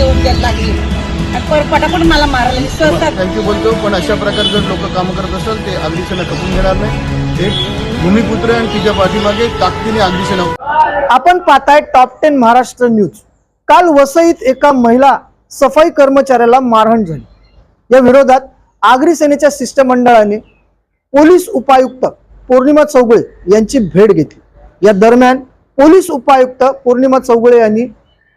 घेऊन द्यायला लागली आणि पटापट मला मारलं सहसा. थँक्यू बोलतो, पण अशा प्रकारे जर लोक काम करत असेल ते अग्निशमन खपून घेणार नाही. एक भूमिपुत्र आणि तिच्या पाठीमागे ताकदीने अग्निशमन. आपण पाहताय टॉप 10 महाराष्ट्र न्यूज. काल वसईत एका महिला सफाई कर्मचाऱ्याला मारहाण झाली. या विरोधात आगरी सेनेच्या शिष्टमंडळाने पोलीस उपायुक्त पौर्णिमा चौगुळे यांची भेट घेतली. या दरम्यान पोलीस उपायुक्त पौर्णिमा चौगुळे यांनी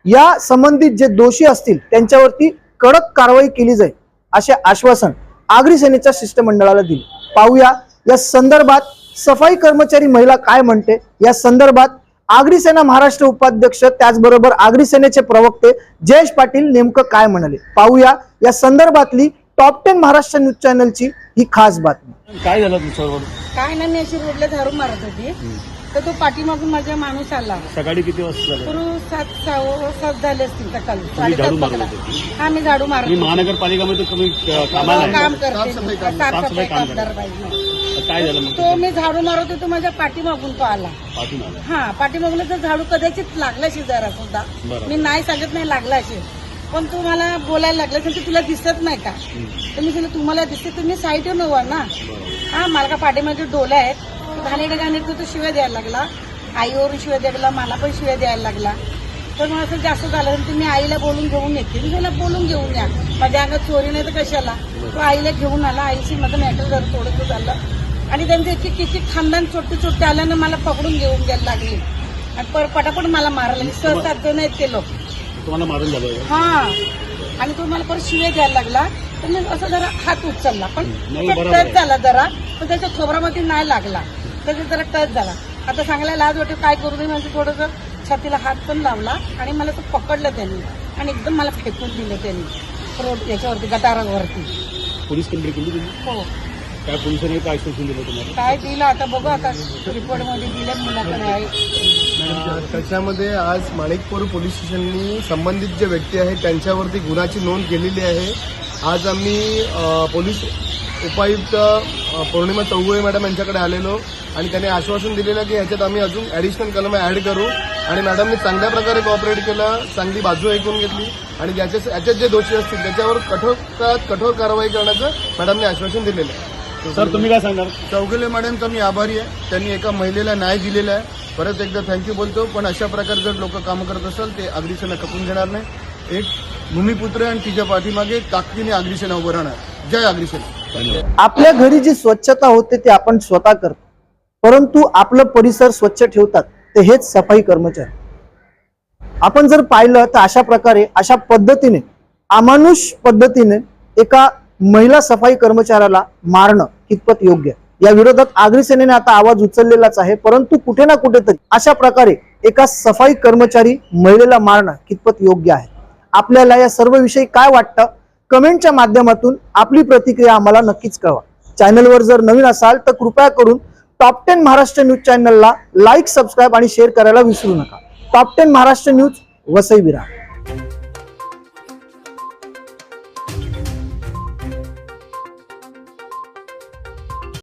या संबंधित जे दोषी असतील त्यांच्यावरती कडक कारवाई केली जाईल असे आश्वासन आगरी सेनेच्या शिष्टमंडळाला दिले. पाहूया या संदर्भात सफाई कर्मचारी महिला काय म्हणते. या संदर्भात आगरी सेना महाराष्ट्र उपाध्यक्ष त्याचबरोबर आगरी सेनेचे प्रवक्ते जयेश पाटील नेमकं काय म्हणाले. पाहूया या संदर्भातली टॉप 10 महाराष्ट्र न्यूज चॅनलची ही खास बातमी. काय झालं तुमच्यावर? काय नाही, मी अशी रोडला झाडू मारत होती तर तो पाठीमागून माझा माणूस आला. सकाळी किती वाजता झालं? पुरुष 7 झाले असतील सकाळी. झाडू 7:30 मारत पकडा. होते? हा, मी झाडू मारत होते. महानगरपालिकामध्ये तुम्ही कामाला आहे? काम करते, साफसफाई काम साफसफाई काम कामदार पाहिजे. काय झालं मग? तो मी झाडू मारत होतो, माझ्या पाठीमागून तो आला. पाठून आला? हा, पाठीमागून तर झाडू कदाचित लागलाशी जरा सुद्धा. बरं. मी नाही सांगत नाही लागलाशी, पण तू मला बोलायला लागला तर तुला दिसत नाही का. तर मी तुला तुम्हाला दिसते, तुम्ही साईडवर नव्हा ना. हा, मला का पाठीमागे डोले आहेत. घाणेडे घाणेडे तो शिव्या द्यायला लागला, आईवरून शिव्या द्यायला लागला, मला पण शिव्या द्यायला लागला. तर मला असं जास्त झालं तर तुम्ही आईला बोलून घेऊन येते. मी त्याला बोलून घेऊन या, माझ्या अंगात चोरी नाही तर कशाला. तो आईला घेऊन आला, आईशी माझं मॅटर झालं थोडंसं झालं आणि त्यांचे किती खानदान छोटे आल्यानं मला पकडून घेऊन द्यायला लागले आणि पटापट मला मारलं. सहसा नाहीत ते लोक. तुम्हाला मारून झालं? हा, आणि तो मला परत शिव्या द्यायला लागला तर मी असं जरा हात उचलला, पण टच झाला जरा, पण त्याच्या खोबरामध्ये नाही लागला, त्याचा जरा टच झाला. आता सांगायला लाज वाटते काय करू दे, म्हणजे थोडंसं छातीला हात पण लावला आणि मला तो पकडलं त्यांनी आणि एकदम मला फेकून दिलं त्यांनी रोड याच्यावरती गटारावरती. पोलीस कंप्लेंट केली तुम्ही? हो. काय पोलिसांनी काय आश्वासन दिलं तुम्हाला? काय दिलं आता बघू, आता रिपोर्टमध्ये दिलं मुलाकडे आहे. त्याच्यामध्ये आज माणिकपूर पोलीस स्टेशननी संबंधित जे व्यक्ती आहेत त्यांच्यावरती गुन्ह्याची नोंद केलेली आहे. आज आम्ही पोलीस उपायुक्त पौर्णिमा चौगुळे मॅडम यांच्याकडे आलेलो आणि त्यांनी आश्वासन दिलेलं की ह्याच्यात आम्ही अजून ॲडिशनल कलम ॲड करू आणि मॅडमने चांगल्या प्रकारे कॉपरेट केलं, चांगली बाजू ऐकून घेतली आणि याच्यात जे दोषी असतील त्याच्यावर कठोर कारवाई करण्याचं मॅडमने आश्वासन दिलेलं आहे. सर, तुम्ही काय सांगणार? चौगुले मॅडमचा मी आभारी आहे. त्यांनी एका महिलेला न्याय दिलेला आहे. परत एकदा थँक्यू बोलतो, पण अशा प्रकारे जर लोक कामं करत असेल ते अग्निशमन खपून घेणार नाही. एक भूमिपुत्र आणि तिच्या पाठीमागे ताकदीने अग्निशमन उभं राहणार. जय अग्निशमन. आपल्या घरी जी स्वच्छता होते ते आपण स्वतः करतो, परंतु आपलं परिसर स्वच्छ ठेवतात ते हेच सफाई कर्मचारी. आपण जर पाहिलं तर अशा प्रकारे अशा पद्धतीने अमानुष पद्धतीने एका महिला सफाई कर्मचाऱ्याला मारणं कितपत योग्य आहे. या विरोधात आगरी सेनेने आता आवाज उचललेलाच आहे, परंतु कुठे ना कुठेतरी अशा प्रकारे एका सफाई कर्मचारी महिलेला मारणं कितपत योग्य आहे. आपल्याला या सर्व विषयी काय वाटतं कमेंटच्या माध्यमातून आपली प्रतिक्रिया आम्हाला नक्कीच कळवा. चॅनलवर जर नवीन असाल तर कृपया करून टॉप 10 महाराष्ट्र न्यूज चॅनलला लाईक, सबस्क्राईब आणि शेअर करायला विसरू नका. Top 10 Maharashtra news, Vasai Virar.